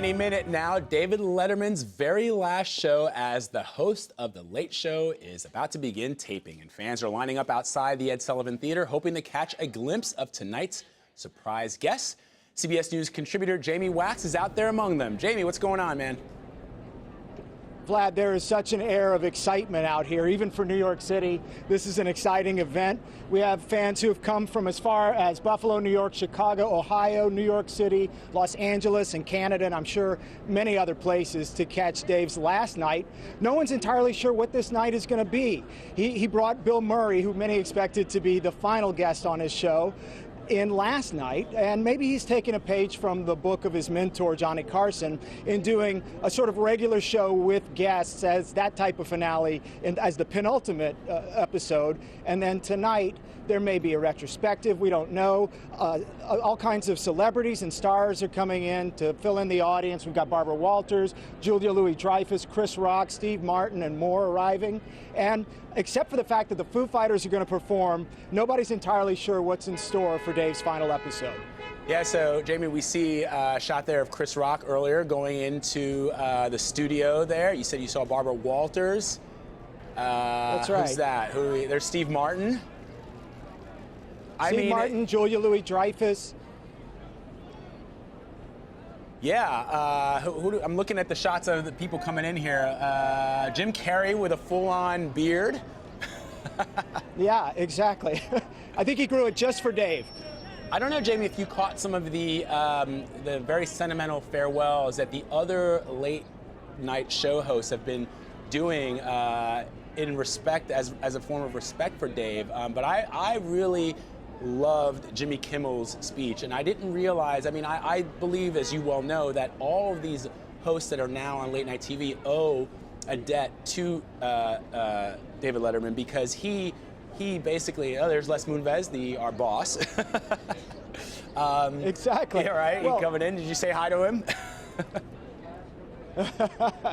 Any minute now, David Letterman's very last show as the host of The Late Show is about to begin taping, and fans are lining up outside the Ed Sullivan Theater hoping to catch a glimpse of tonight's surprise guest. CBS News contributor Jamie Wax is out there among them. Jamie, what's going on, man? Vlad, there is such an air of excitement out here, even for New York City. This is an exciting event. We have fans who have come from as far as Buffalo, New York, Chicago, Ohio, New York City, Los Angeles, and Canada, and I'm sure many other places to catch Dave's last night. No one's entirely sure what this night is going to be. He brought Bill Murray, who many expected to be the final guest on his show, in last night, and maybe he's taken a page from the book of his mentor, Johnny Carson, in doing a sort of regular show with guests as that type of finale and as the penultimate episode. And then tonight, there may be a retrospective. We don't know. All kinds of celebrities and stars are coming in to fill in the audience. We've got Barbara Walters, Julia Louis-Dreyfus, Chris Rock, Steve Martin, and more arriving. And except for the fact that the Foo Fighters are going to perform, nobody's entirely sure what's in store for Dave's final episode. Yeah, so, Jamie, we see a shot there of Chris Rock earlier going into the studio there. You said you saw Barbara Walters. That's right. Who's that? There's Steve Martin. Steve Martin, Julia Louis-Dreyfus. Yeah, I'm looking at the shots of the people coming in here. Jim Carrey with a full-on beard. Yeah, exactly. I think he grew it just for Dave. I don't know, Jamie, if you caught some of the very sentimental farewells that the other late-night show hosts have been doing in respect, as a form of respect for Dave. But I really loved Jimmy Kimmel's speech, and I didn't realize, I believe, as you well know, that all of these hosts that are now on late night TV owe a debt to David Letterman, because he basically, there's Les Moonves, our boss. Exactly. Yeah, right, well, he coming in, did you say hi to him?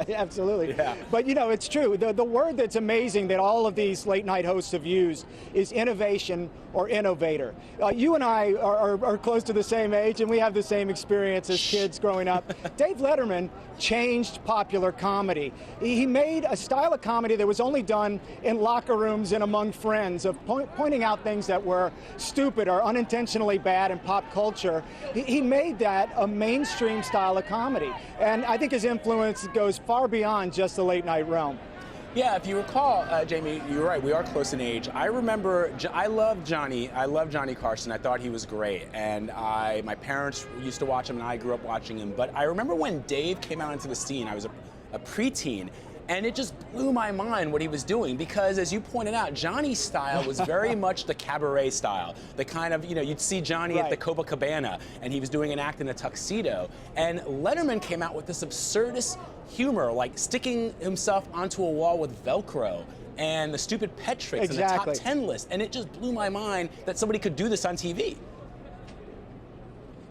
Absolutely. Yeah. But you know, it's true. The word that's amazing that all of these late night hosts have used is innovation or innovator. You and I are close to the same age, and we have the same experience as kids growing up. Dave Letterman changed popular comedy. He made a style of comedy that was only done in locker rooms and among friends, of pointing out things that were stupid or unintentionally bad in pop culture. He made that a mainstream style of comedy. And I think his influence goes far beyond just the late night realm. Yeah, if you recall, Jamie, you're right, we are close in age. I remember, I loved Johnny Carson. I thought he was great. And my parents used to watch him, and I grew up watching him. But I remember when Dave came out into the scene, I was a preteen, and it just blew my mind what he was doing, because, as you pointed out, Johnny's style was very much the cabaret style. The kind of, you'd see Johnny at the Copacabana, and he was doing an act in a tuxedo. And Letterman came out with this absurdist humor, like sticking himself onto a wall with Velcro, and the stupid pet tricks and the top 10 list. And it just blew my mind that somebody could do this on TV.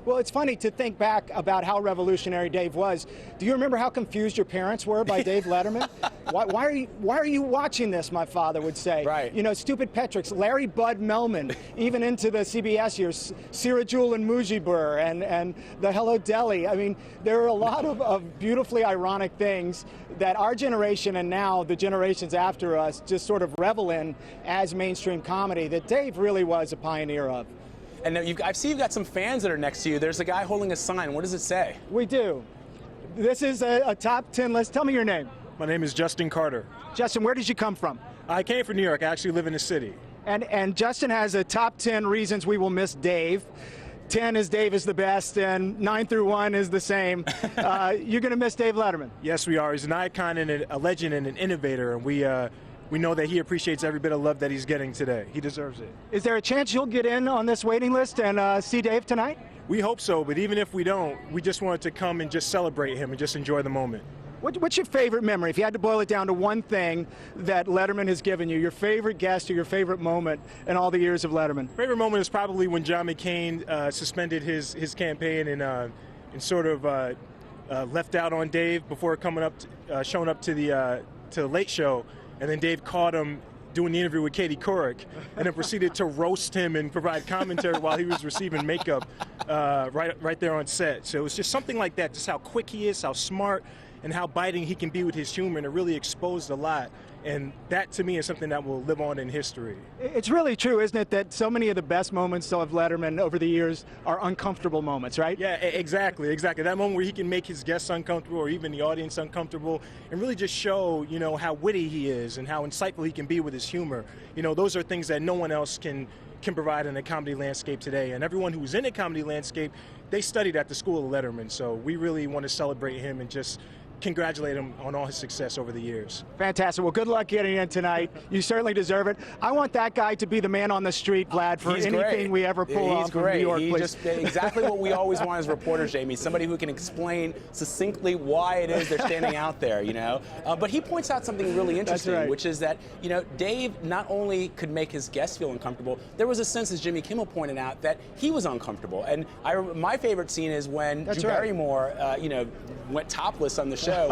Well, it's funny to think back about how revolutionary Dave was. Do you remember how confused your parents were by Dave Letterman? Why are you watching this, my father would say. Right. You know, stupid Petrix, Larry Bud Melman, even into the CBS years, Sira Jewel and Mujibur, and the Hello Deli. I mean, there are a lot of beautifully ironic things that our generation and now the generations after us just sort of revel in as mainstream comedy that Dave really was a pioneer of. And I see you've got some fans that are next to you. There's a guy holding a sign. What does it say? We do. This is a top 10 list. Tell me your name. My name is Justin Carter. Justin, where did you come from? I came from New York. I actually live in the city. And Justin has a top 10 reasons we will miss Dave. 10 is Dave is the best, and 9 through 1 is the same. You're going to miss Dave Letterman. Yes, we are. He's an icon and a legend and an innovator, and we know that he appreciates every bit of love that he's getting today. He deserves it. Is there a chance you'll get in on this waiting list and see Dave tonight? We hope so, but even if we don't, we just wanted to come and just celebrate him and just enjoy the moment. What's your favorite memory? If you had to boil it down to one thing that Letterman has given you, your favorite guest or your favorite moment in all the years of Letterman? Favorite moment is probably when John McCain suspended his campaign and sort of left out on Dave before showing up to the Late Show, and then Dave caught him doing the interview with Katie Couric, and then proceeded to roast him and provide commentary while he was receiving makeup right there on set. So it was just something like that, just how quick he is, how smart, and how biting he can be with his humor, and it really exposed a lot. And that, to me, is something that will live on in history. It's really true, isn't it, that so many of the best moments of Letterman over the years are uncomfortable moments, right? Yeah, exactly. That moment where he can make his guests uncomfortable or even the audience uncomfortable and really just show, how witty he is and how insightful he can be with his humor. Those are things that no one else can provide in the comedy landscape today. And everyone who's in the comedy landscape, they studied at the School of Letterman. So we really want to celebrate him and just congratulate him on all his success over the years. Fantastic. Well, good luck getting in tonight. You certainly deserve it. I want that guy to be the man on the street, Vlad, for anything we ever pull off from New York, please. Just exactly what we always want as reporters, Jamie. Somebody who can explain succinctly why it is they're standing out there, But he points out something really interesting, right, which is that, Dave not only could make his guests feel uncomfortable, there was a sense, as Jimmy Kimmel pointed out, that he was uncomfortable. And my favorite scene is when Drew Barrymore, went topless on the show,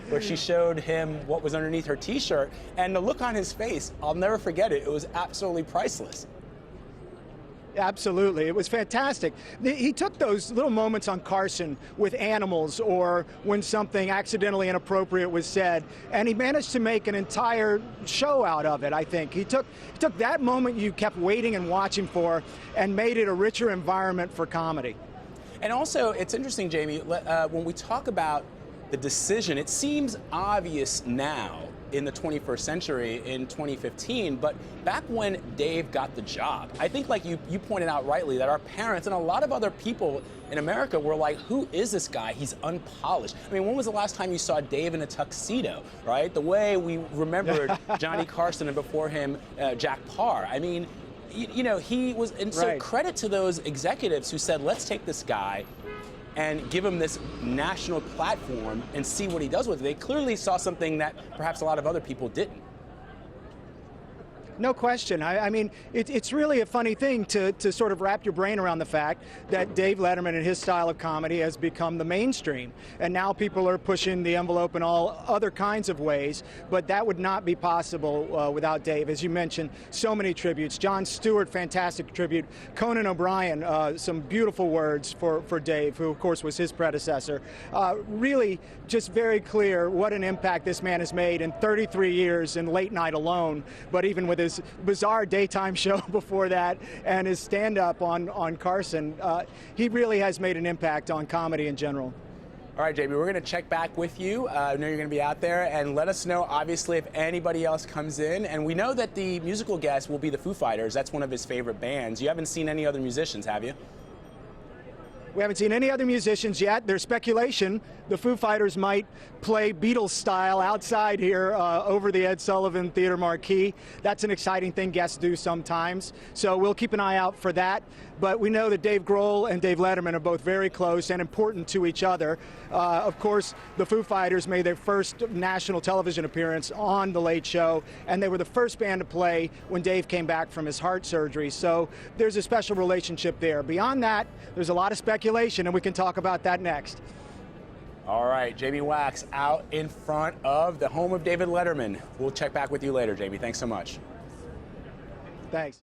where she showed him what was underneath her T-shirt, and the look on his face, I'll never forget it. It was absolutely priceless. Absolutely. It was fantastic. He took those little moments on Carson with animals or when something accidentally inappropriate was said, and he managed to make an entire show out of it, I think. He took that moment you kept waiting and watching for and made it a richer environment for comedy. And also, it's interesting, Jamie, when we talk about the decision, it seems obvious now in the 21st century in 2015, but back when Dave got the job, I think, like you pointed out rightly, that our parents and a lot of other people in America were like, who is this guy? He's unpolished. I mean, when was the last time you saw Dave in a tuxedo, right? The way we remembered Johnny Carson and before him, Jack Parr. I mean, he was, and so credit to those executives who said, let's take this guy and give him this national platform and see what he does with it. They clearly saw something that perhaps a lot of other people didn't. No question. I mean, it's really a funny thing to sort of wrap your brain around the fact that Dave Letterman and his style of comedy has become the mainstream. And now people are pushing the envelope in all other kinds of ways, but that would not be possible without Dave. As you mentioned, so many tributes. Jon Stewart, fantastic tribute. Conan O'Brien, some beautiful words for Dave, who of course was his predecessor. Really just very clear what an impact this man has made in 33 years in late night alone, but even with his bizarre daytime show before that and his stand-up on Carson, he really has made an impact on comedy in general. All right, Jamie, we're going to check back with you. I know you're going to be out there, and let us know, obviously, if anybody else comes in. And we know that the musical guest will be the Foo Fighters. That's one of his favorite bands. You haven't seen any other musicians, have you? We haven't seen any other musicians yet. There's speculation the Foo Fighters might play Beatles style outside here over the Ed Sullivan Theater marquee. That's an exciting thing guests do sometimes. So we'll keep an eye out for that. But we know that Dave Grohl and Dave Letterman are both very close and important to each other. Of course, the Foo Fighters made their first national television appearance on The Late Show, and they were the first band to play when Dave came back from his heart surgery. So there's a special relationship there. Beyond that, there's a lot of speculation, and we can talk about that next. All right, Jamie Wax out in front of the home of David Letterman. We'll check back with you later, Jamie. Thanks so much. Thanks.